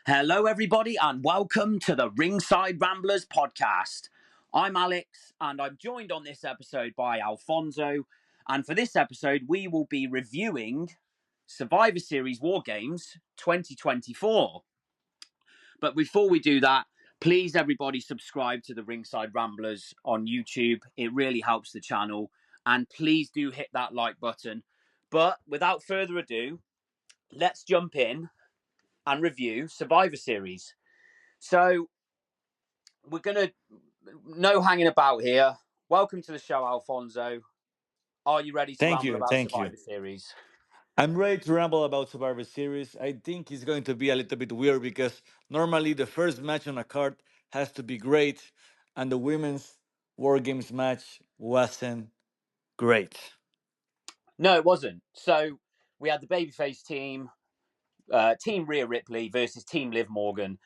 Hello, everybody, and welcome to the Ringside Ramblers podcast. I'm Alex, and I'm joined on this episode by Alfonso. And for this episode, we will be reviewing Survivor Series WarGames 2024. But before we do that, please, everybody, subscribe to the Ringside Ramblers on YouTube. It really helps the channel. And please do hit that like button. But without further ado, let's jump in and review Survivor Series. So we're gonna no hanging about here. Welcome to the show, Alfonso. Are you ready to Thank ramble you, about thank you. Survivor Series? I'm ready to ramble about Survivor Series. I think it's going to be a little bit weird because normally the first match on a card has to be great, and the women's War Games match wasn't great. No, it wasn't. So we had the babyface team, Team Rhea Ripley versus Team Liv Morgan,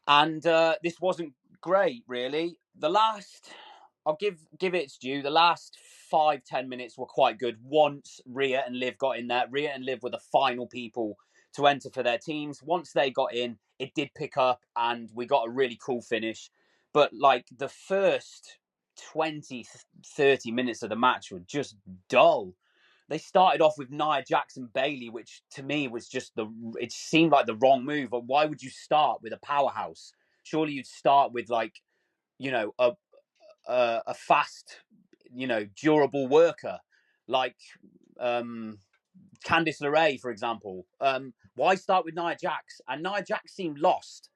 and this wasn't great, really. I'll give it its due. The last 5-10 minutes were quite good. Once Rhea and Liv got in there, Rhea and Liv were the final people to enter for their teams. Once they got in, it did pick up, and we got a really cool finish. But like the first 20-30 minutes of the match were just dull. They started off with Nia Jackson Bailey, which to me was just it seemed like the wrong move. But why would you start with a powerhouse? Surely you'd start with like, you know, a fast, durable worker like um Candice LeRae, for example. Why start with Nia Jax? And Nia Jax seemed lost.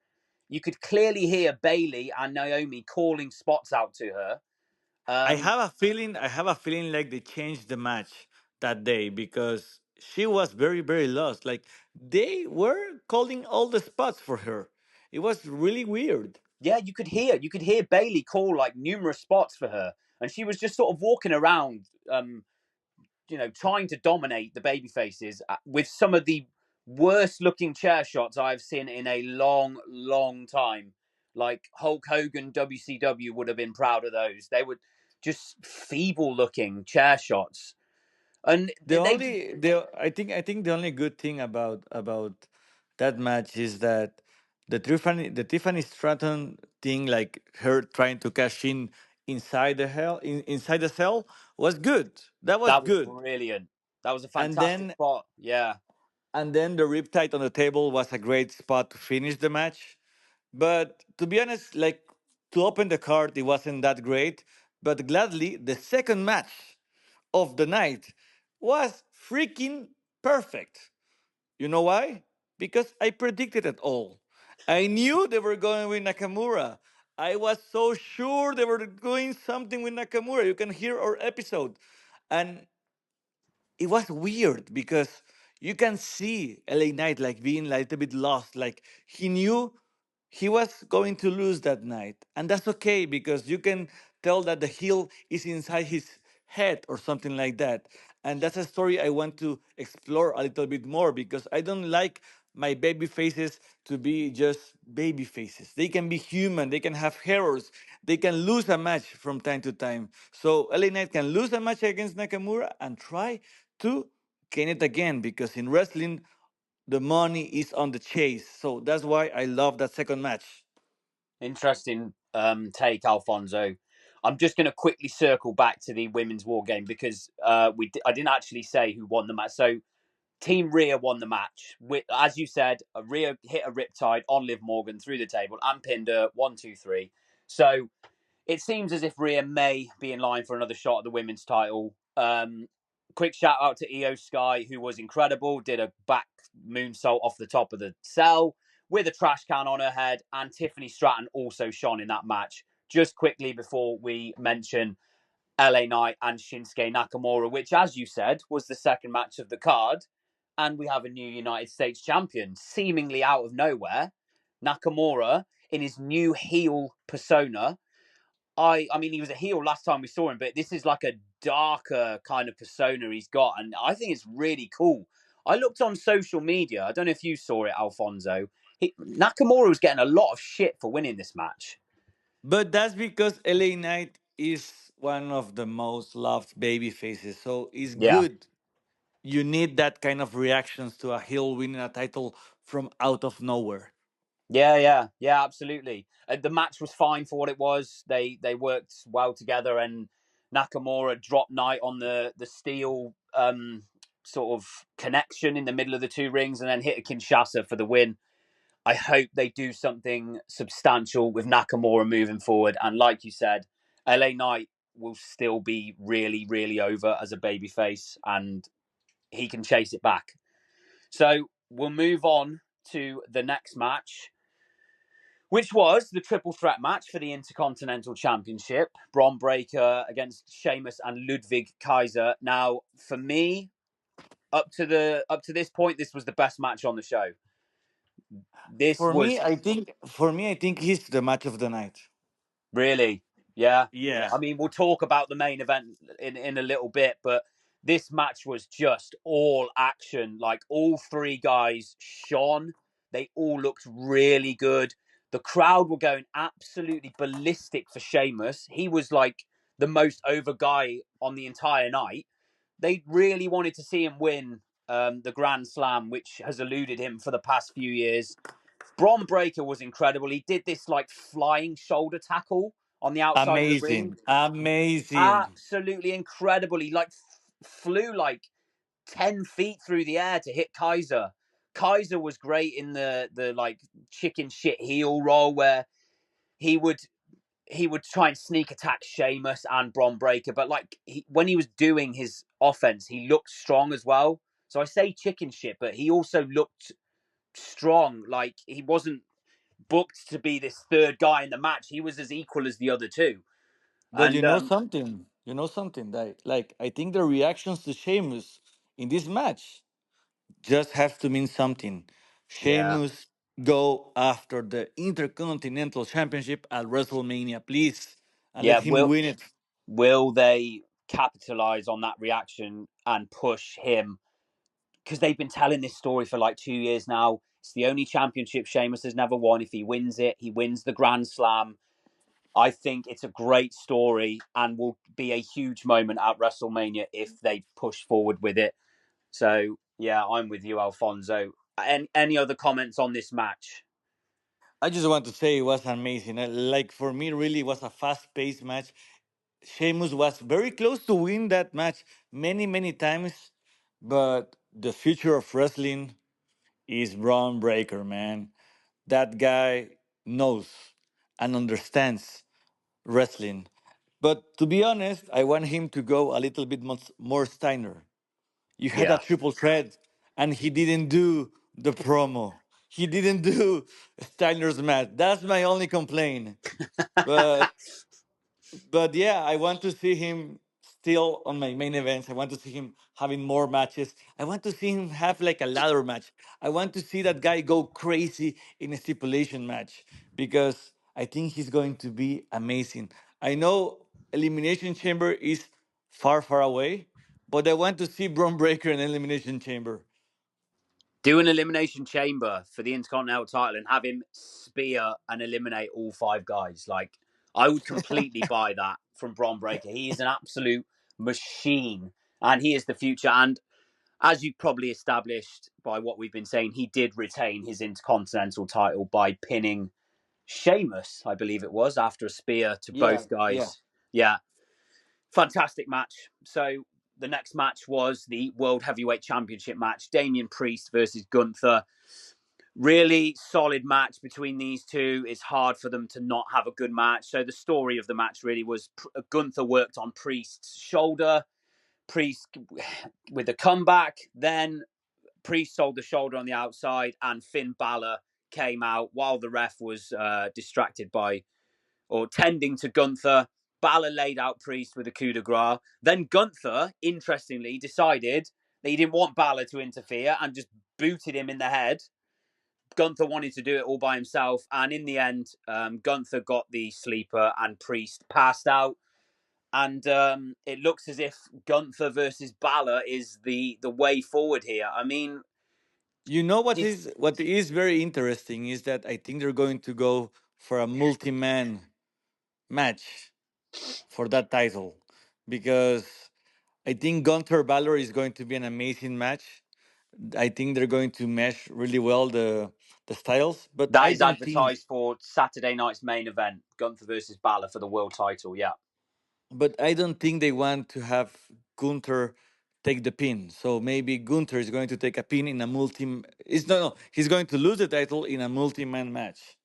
You could clearly hear Bailey and Naomi calling spots out to her. Um, I have a feeling like they changed the match that day because she was very, very lost. Like they were calling all the spots for her. It was really weird. yeah, you could hear Bailey call like numerous spots for her, and she was just sort of walking around, trying to dominate the baby faces with some of the worst looking chair shots I've seen in a long, long time. Like Hulk Hogan WCW would have been proud of those. They were just feeble looking chair shots. And The they only the I think the only good thing about that match is that the Tiffany Stratton thing, like her trying to cash in inside the cell, was good. That was That was good. brilliant. That was a And fantastic then spot. Yeah. the riptide on the table was a great spot to finish the match. But to be honest, like to open the card, it wasn't that great. But gladly, the second match of the night was freaking perfect. You know why? Because I predicted it all. I knew they were going with Nakamura. I was so sure they were doing something with Nakamura. You can hear our episode. And it was weird because you can see LA Knight like being like a little bit lost. Like he knew he was going to lose that night. And that's okay because you can tell that the heel is inside his head or something like that. And that's a story I want to explore a little bit more because I don't like my baby faces to be just baby faces. They can be human, they can have errors, they can lose a match from time to time. So LA Knight can lose a match against Nakamura and try to gain it again because in wrestling, the money is on the chase. So that's why I love that second match. Interesting take, Alfonso. I'm just going to quickly circle back to the women's war game because I didn't actually say who won the match. So Team Rhea won the match. As you said, Rhea hit a riptide on Liv Morgan through the table and pinned her 1, 2, 3. So it seems as if Rhea may be in line for another shot at the women's title. Quick shout out to Io Sky, who was incredible, did a back moonsault off the top of the cell with a trash can on her head, and Tiffany Stratton also shone in that match. Just quickly before we mention LA Knight and Shinsuke Nakamura, which, as you said, was the second match of the card. And we have a new United States champion, seemingly out of nowhere. Nakamura, in his new heel persona. I mean, he was a heel last time we saw him, but this is like a darker kind of persona he's got. And I think it's really cool. I looked on social media. I don't know if you saw it, Alfonso. Nakamura was getting a lot of shit for winning this match. But that's because LA Knight is one of the most loved baby faces. So it's Yeah. good. You need that kind of reactions to a heel winning a title from out of nowhere. Yeah, yeah, yeah, absolutely. The match was fine for what it was. They worked well together, and Nakamura dropped Knight on the steel sort of connection in the middle of the two rings, and then hit a Kinshasa for the win. I hope they do something substantial with Nakamura moving forward. And like you said, LA Knight will still be really, really over as a babyface, and he can chase it back. So we'll move on to the next match, which was the triple threat match for the Intercontinental Championship. Bron Breakker against Sheamus and Ludwig Kaiser. Now, for me, up to this point, this was the best match on the show. This was For me, I think he's the match of the night. really, yeah. Yeah. I mean, we'll talk about the main event in a little bit, but this match was just all action. Like all three guys shone. They all looked really good. The crowd were going absolutely ballistic for Sheamus. He was like the most over guy on the entire night. They really wanted to see him win the Grand Slam, which has eluded him for the past few years. Bron Breakker was incredible. He did this like flying shoulder tackle on the outside of the ring. Amazing. Amazing. Absolutely incredible. He like flew like 10 feet through the air to hit Kaiser. Kaiser was great in the like chicken shit heel roll where he would he would try and sneak attack Sheamus and Bron Breakker, but like when he was doing his offense, he looked strong as well. So I say chicken shit, but he also looked strong. Like he wasn't booked to be this third guy in the match. He was as equal as the other two. But you And know something? You know something that like I think the reactions to Sheamus in this match just have to mean something. yeah, Sheamus go after the Intercontinental Championship at WrestleMania, please, and let yeah. him win it. Will they capitalize on that reaction and push him? Because they've been telling this story for like 2 years now. It's the only championship Sheamus has never won. If he wins it, he wins the Grand Slam. I think it's a great story and will be a huge moment at WrestleMania if they push forward with it. So yeah, I'm with you, Alfonso. And any other comments on this match? I just want to say it was amazing. Like for me, really was a fast-paced match. Sheamus was very close to win that match many, many times, but the future of wrestling is Braun Breaker, man. That guy knows and understands wrestling. But to be honest, I want him to go a little bit more Steiner. You had a Yeah. triple threat, and he didn't do the promo. He didn't do Steiner's match. That's my only complaint. But yeah, I want to see him still on my main events. I want to see him having more matches. I want to see him have like a ladder match. I want to see that guy go crazy in a stipulation match because I think he's going to be amazing. I know Elimination Chamber is far, far away, but I want to see Braun Breaker in Elimination Chamber. Do an elimination chamber for the Intercontinental title and have him spear and eliminate all five guys. Like, I would completely buy that from Bron Breakker. He is an absolute machine and he is the future. And as you probably established by what we've been saying, he did retain his Intercontinental title by pinning Sheamus, I believe it was, after a spear to Yeah, both yeah. guys. Yeah, fantastic match. So the next match was the World Heavyweight Championship match. Damian Priest versus Gunther. Really solid match between these two. It's hard for them to not have a good match. So the story of the match really was Gunther worked on Priest's shoulder. Priest with a comeback. Then Priest sold the shoulder on the outside, and Finn Balor came out while the ref was distracted by or tending to Gunther. Balor laid out Priest with a coup de grace. Then Gunther, interestingly, decided that he didn't want Balor to interfere and just booted him in the head. Gunther wanted to do it all by himself, and in the end, Gunther got the sleeper, and Priest passed out. And it looks as if Gunther versus Balor is the way forward here. I mean, You know did what is very interesting is that I think they're going to go for a multi-man match for that title because I think Gunther Balor is going to be an amazing match. I think they're going to mesh really well the styles, but That I is don't think advertised for Saturday night's main event, Gunther versus Balor for the world title. Yeah. they want to have Gunther take the pin. So maybe Gunther is going to take a pin in a multi. It's no, no. He's going to lose the title in a multi-man match.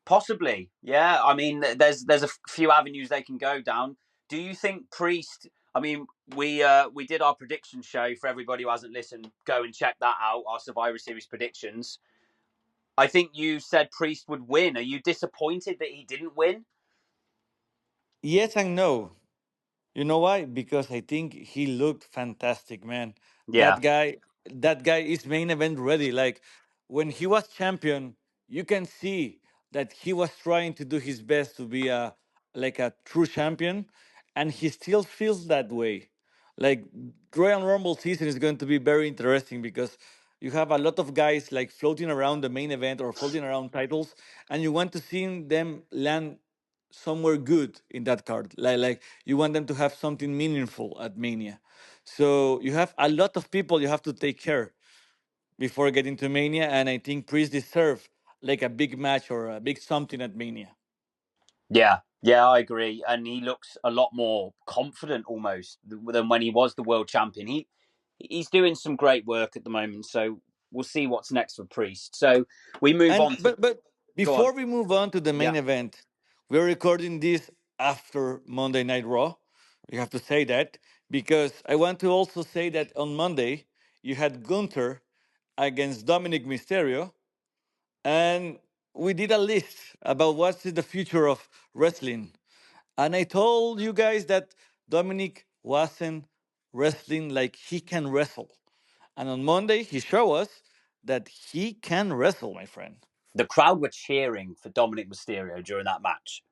Possibly, yeah. I mean, there's a few avenues they can go down. Do you think Priest? I mean, we did our prediction show for everybody who hasn't listened. Go and check that out. Our Survivor Series predictions. I think you said Priest would win. Are you disappointed that he didn't win? Yes and no. You know why? Because I think he looked fantastic, man. Yeah, That guy, that guy is main event ready. Like when he was champion, you can see that he was trying to do his best to be a like a true champion, and he still feels that way. Like Royal Rumble season is going to be very interesting because you have a lot of guys like floating around the main event or floating around titles, and you want to see them land somewhere good in that card. Like you want them to have something meaningful at Mania. So you have a lot of people you have to take care before getting to Mania, and I think Priest deserve like a big match or a big something at Mania. yeah, yeah. I agree, and he looks a lot more confident almost than when he was the world champion. He's doing some great work at the moment. So we'll see what's next for Priest. So we move And on to but go on. before we move on to the Yeah. main event, we're recording this after Monday Night Raw. We have to say that because I want to also say that on Monday you had Gunther against Dominic Mysterio, and we did a list about what's in the future of wrestling. And I told you guys that Dominic wasn't wrestling like he can wrestle. And on Monday, he showed us that he can wrestle, my friend. The crowd were cheering for Dominic Mysterio during that match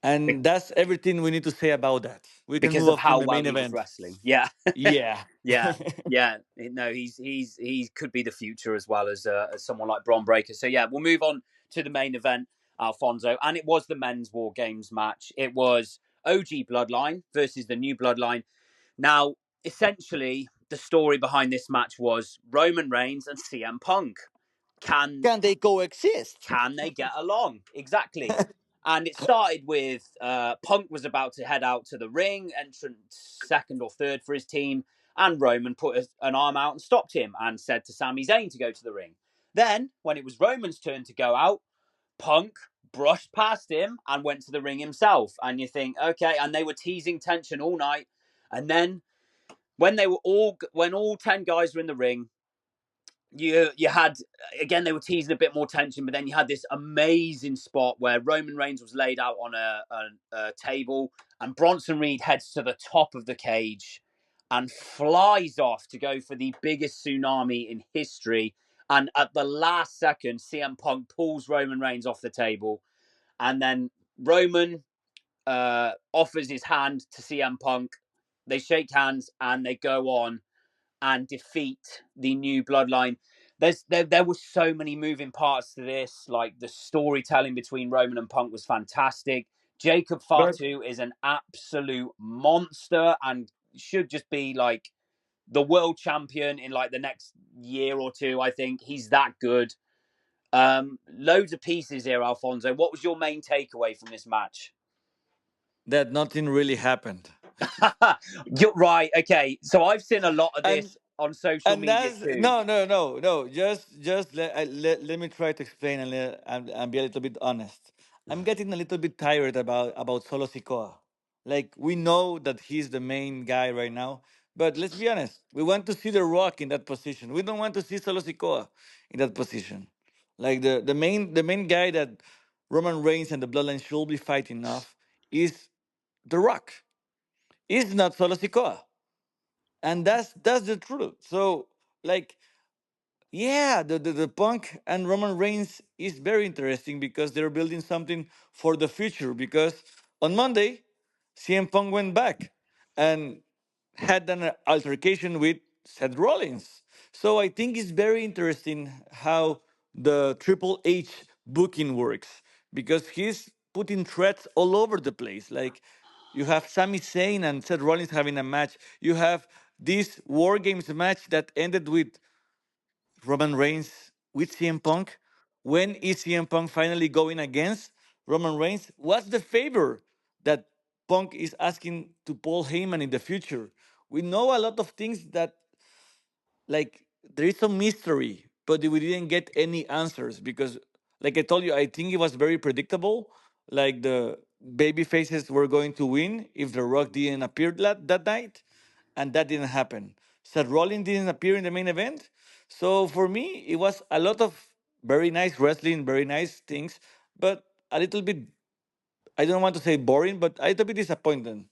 And that's everything we need to say about that. We can because move of up to how the well main he was event. wrestling. Yeah, Yeah. yeah, yeah. No, he could be the future as well as someone like Bron Breakker. So yeah, we'll move on to the main event, Alfonso, and it was the men's War Games match. It was OG Bloodline versus the New Bloodline. Now, essentially, the story behind this match was Roman Reigns and CM Punk. Can Can they coexist? can they get along? Exactly. And it started with Punk was about to head out to the ring, entrant second or third for his team, and Roman put an arm out and stopped him and said to Sami Zayn to go to the ring. Then, when it was Roman's turn to go out, Punk brushed past him and went to the ring himself. And you think, okay, and they were teasing tension all night. And then when all 10 guys were in the ring, you had again they were teasing a bit more tension, but then you had this amazing spot where Roman Reigns was laid out on a table, and Bronson Reed heads to the top of the cage and flies off to go for the biggest tsunami in history. And at the last second, CM Punk pulls Roman Reigns off the table, and then Roman offers his hand to CM Punk. They shake hands and they go on and defeat the New Bloodline. There were so many moving parts to this. Like the storytelling between Roman and Punk was fantastic. Jacob But Fatu is an absolute monster and should just be like the world champion in like the next year or two. I think he's that good. Loads of pieces here, Alfonso. What was your main takeaway from this match? that nothing really happened. You're right. Okay, so I've seen a lot of And this on social and media that's too. no. Just let me try to explain and be a little bit honest. I'm getting a little bit tired about Solo Sikoa. Like we know that he's the main guy right now, but let's be honest. We want to see The Rock in that position. We don't want to see Solo Sikoa in that position. Like the main guy that Roman Reigns and the Bloodline should be fighting off is The Rock. Is not Solo Sikoa, and that's the truth. So like yeah, the Punk and Roman Reigns is very interesting because they're building something for the future. Because on Monday, CM Punk went back and had an altercation with Seth Rollins. So I think it's very interesting how the Triple H booking works because he's putting threats all over the place. Like you have Sami Zayn and Seth Rollins having a match. You have this War Games match that ended with Roman Reigns with CM Punk? When is CM Punk finally going against Roman Reigns? What's the favor that Punk is asking to Paul Heyman in the future? We know a lot of things that, like, there is some mystery, but we didn't get any answers because, like I told you, I think it was very predictable. Like the baby faces were going to win if The Rock didn't appear that night, and that didn't happen. Seth Rollins didn't appear in the main event, so for me, it was a lot of very nice wrestling, very nice things, but a little bit. I don't want to say boring, but a little bit disappointed.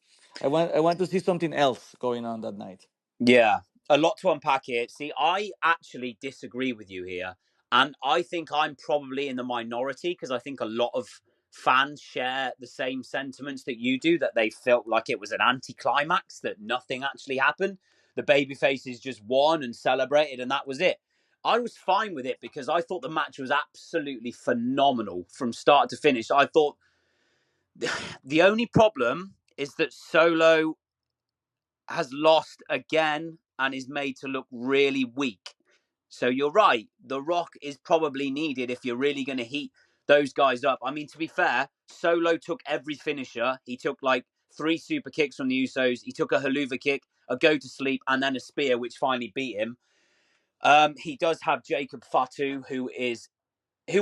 I want to see something else going on that night. Yeah, a lot to unpack here. See, I actually disagree with you here. And I think I'm probably in the minority because I think a lot of fans share the same sentiments that you do, that they felt like it was an anticlimax, that nothing actually happened. The babyfaces just won and celebrated, and that was it. I was fine with it because I thought the match was absolutely phenomenal from start to finish. I thought the only problem is that Solo has lost again and is made to look really weak. So you're right. The Rock is probably needed if you're really going to heat those guys up. I mean, to be fair, Solo took every finisher. He took like three super kicks from the Usos. He took a haluva kick, a go to sleep, and then a spear, which finally beat him. He does have Jacob Fatu, who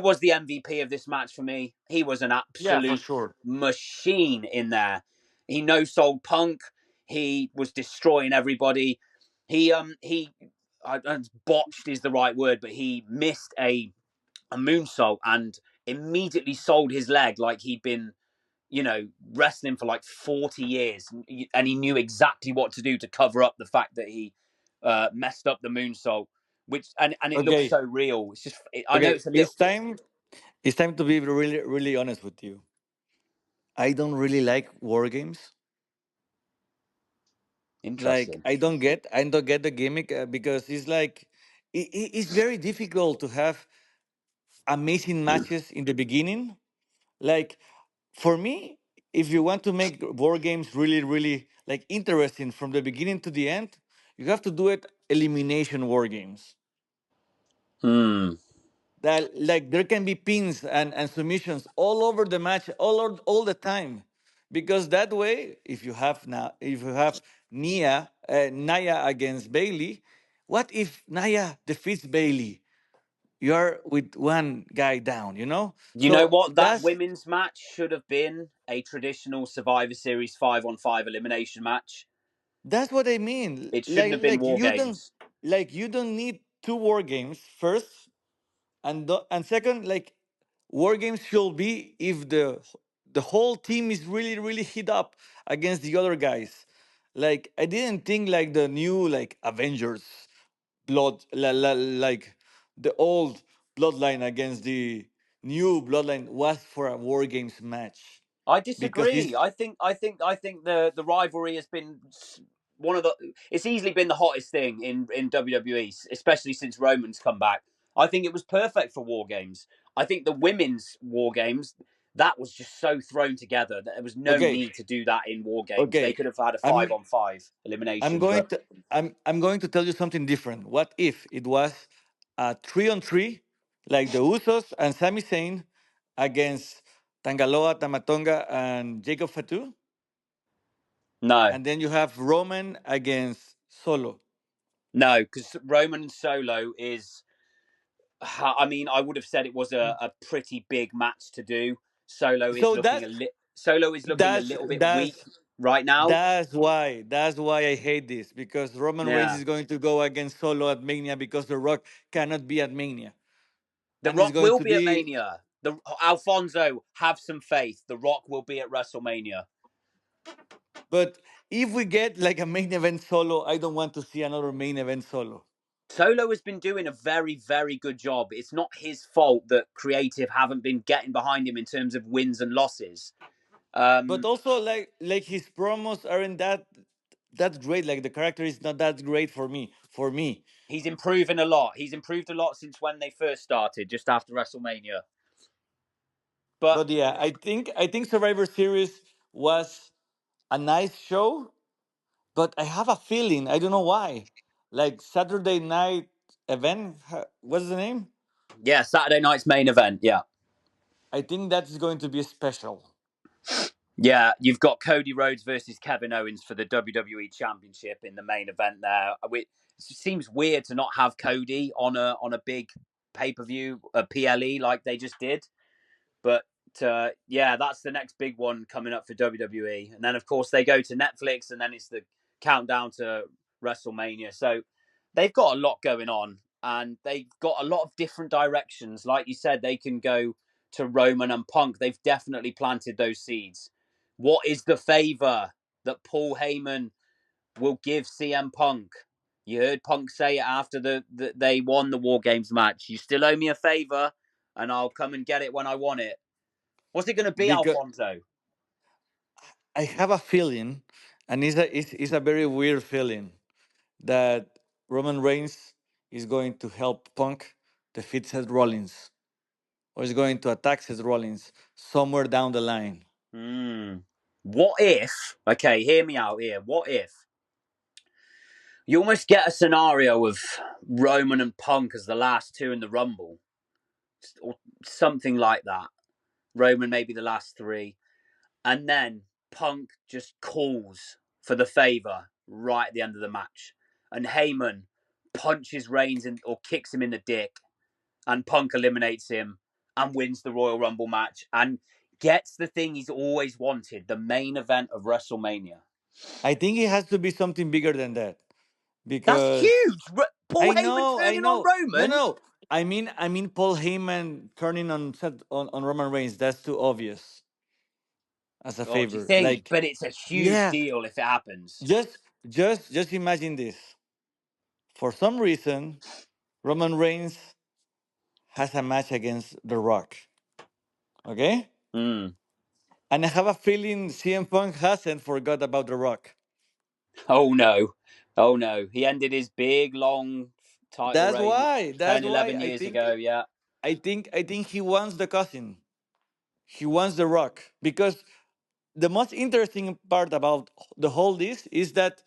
was the MVP of this match for me. He was an Yeah, for absolute sure. machine in there. He no sold Punk. He was destroying everybody. He botched is the right word, but he missed a moonsault and immediately sold his leg like he'd been, wrestling for like 40 years, and he knew exactly what to do to cover up the fact that he messed up the moonsault, which and it looks Okay, so real. It's just, I know okay. it's a little It's time to be really, really honest with you. I don't really like war games. Like interesting. I don't get the gimmick because it's like it's very difficult to have amazing matches in the beginning. Like for me, if you want to make war games really, really like interesting from the beginning to the end, you have to do it elimination war games. Hmm. That like there can be pins and submissions all over the match all the time, because that way if you have Naya against Bailey, what if Naya defeats Bailey? You're with one guy down, You know so what? That that's women's match should have been a traditional Survivor Series 5-on-5 elimination match. that's what I mean. It shouldn't like have been like War you don't Games. like you don't need two war games first, and second, like war games should be if the whole team is really, really hit up against the other guys. Like I didn't think like the new like Avengers like the old bloodline against the new bloodline was for a war games match, I because disagree. it's I think the rivalry has been one of the. It's easily been the hottest thing in WWE, especially since Roman's come back. I think it was perfect for War Games. I think the women's War Games, that was just so thrown together that there was no okay. need to do that in War Games. They Okay, could have had a five i'm on five I'm elimination, going but to I'm going to tell you something different. What if it was a 3-on-3, like the Usos and Sami Zayn against Tangaloa, Tamatonga, and Jacob Fatu, no, and then you have Roman against Solo. no, because Roman Solo is. I mean, I would have said it was a pretty big match to do. So that's Solo is looking a that's little bit weak that's right now. that's why I hate this, because Roman Reigns Yeah, is going to go against Solo at Mania because The Rock cannot be at Mania, The and it's Rock going will to be at be. Mania. The Alfonso, have some faith. The Rock will be at WrestleMania. But if we get like a main event Solo, I don't want to see another main event Solo. Solo has been doing a very, very good job. It's not his fault that creative haven't been getting behind him in terms of wins and losses. But Um, also like his promos aren't that great. Like the character is not that great for me. For me. he's improving a lot. He's improved a lot since when they first started, just after WrestleMania. But But yeah, I think Survivor Series was a nice show, but I have a feeling, I don't know why. Like Saturday night event, what's the name? Yeah, Saturday night's main event. Yeah. I think that's going to be special. Yeah, you've got Cody Rhodes versus Kevin Owens for the WWE Championship in the main event there. It seems weird to not have Cody on a big pay-per-view, a PLE like they just did. But yeah, that's the next big one coming up for WWE. And then, of course, they go to Netflix, and then it's the countdown to WrestleMania. So they've got a lot going on, and they've got a lot of different directions. Like you said, they can go to Roman and Punk. They've definitely planted those seeds. What is the favor that Paul Heyman will give CM Punk? You heard Punk say it after they won the War Games match. You still owe me a favor, and I'll come and get it when I want it. What's it going to be, Because Alfonso? I have a feeling, and it's a very weird feeling, that Roman Reigns is going to help Punk defeat Seth Rollins, or is going to attack Seth Rollins somewhere down the line. What if? Okay, hear me out here. What if you almost get a scenario of Roman and Punk as the last two in the Rumble, or something like that? Roman maybe the last three, and then Punk just calls for the favor right at the end of the match, and Heyman punches Reigns in, or kicks him in the dick, and Punk eliminates him and wins the Royal Rumble match and gets the thing he's always wanted, the main event of WrestleMania. I think it has to be something bigger than that, That's because huge. Paul Heyman I turning on know. No, Roman. no. I mean, Paul Heyman turning on Roman Reigns. That's too obvious as a Oh, do you favor. think? Like, But it's a huge yeah, deal if it happens. just just imagine this. For some reason, Roman Reigns has a match against The Rock. Okay, Mm. and I have a feeling CM Punk hasn't forgot about The Rock. Oh no. Oh no. He ended his big long title That's reign why. 10, That's why 11 years ago. Yeah. I think he wants the cousin. He wants The Rock, because the most interesting part about the whole this is that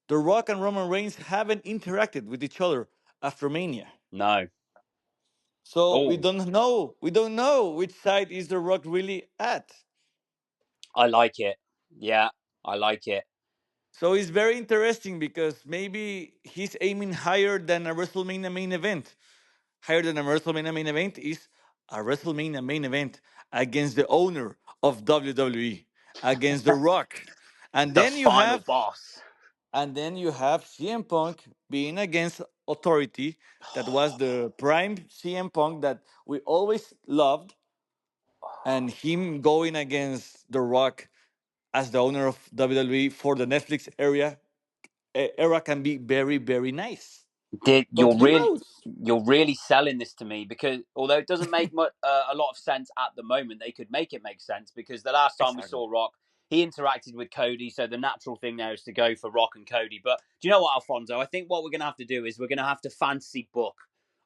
The Rock and Roman Reigns haven't interacted with each other after Mania. No. So Oh, we don't know which side is The Rock really at. I like it. Yeah, I like it. So it's very interesting, because maybe he's aiming higher than a WrestleMania main event. Higher than a WrestleMania main event is a WrestleMania main event against the owner of WWE, against The Rock. And The then you final have boss. And then you have CM Punk being against Authority, that was the prime CM Punk that we always loved, and him going against The Rock as the owner of WWE for the Netflix era can be very, very nice. But You're who really knows? you're really selling this to me because although it doesn't make a lot of sense at the moment, they could make it make sense because the last time we Exactly. saw Rock, he interacted with Cody, so the natural thing there is to go for Rock and Cody. But do you know what, Alfonso? I think what we're going to have to do is we're going to have to fantasy book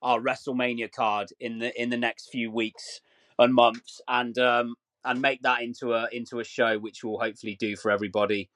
our WrestleMania card in the next few weeks and months, and make that into a show, which we'll hopefully do for everybody.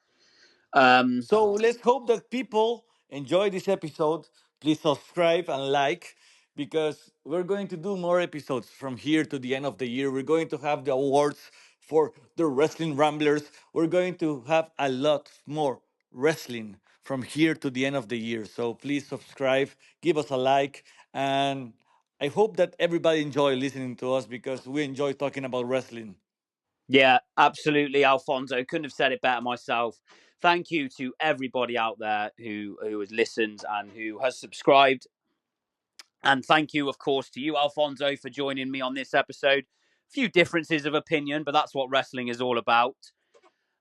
Um, So let's hope that people enjoy this episode. Please subscribe and like, because we're going to do more episodes from here to the end of the year. We're going to have the awards for the Wrestling Ramblers. We're going to have a lot more wrestling from here to the end of the year. So please subscribe, give us a like, and I hope that everybody enjoy listening to us, because we enjoy talking about wrestling. Yeah, absolutely, Alfonso. Couldn't have said it better myself. Thank you to everybody out there who has listened and who has subscribed. And thank you, of course, to you, Alfonso, for joining me on this episode. A few differences of opinion, but that's what wrestling is all about.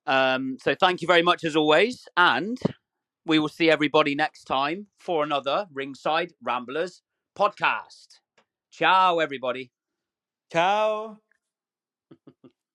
So thank you very much as always. And we will see everybody next time for another Ringside Ramblers podcast. Ciao, everybody. Ciao.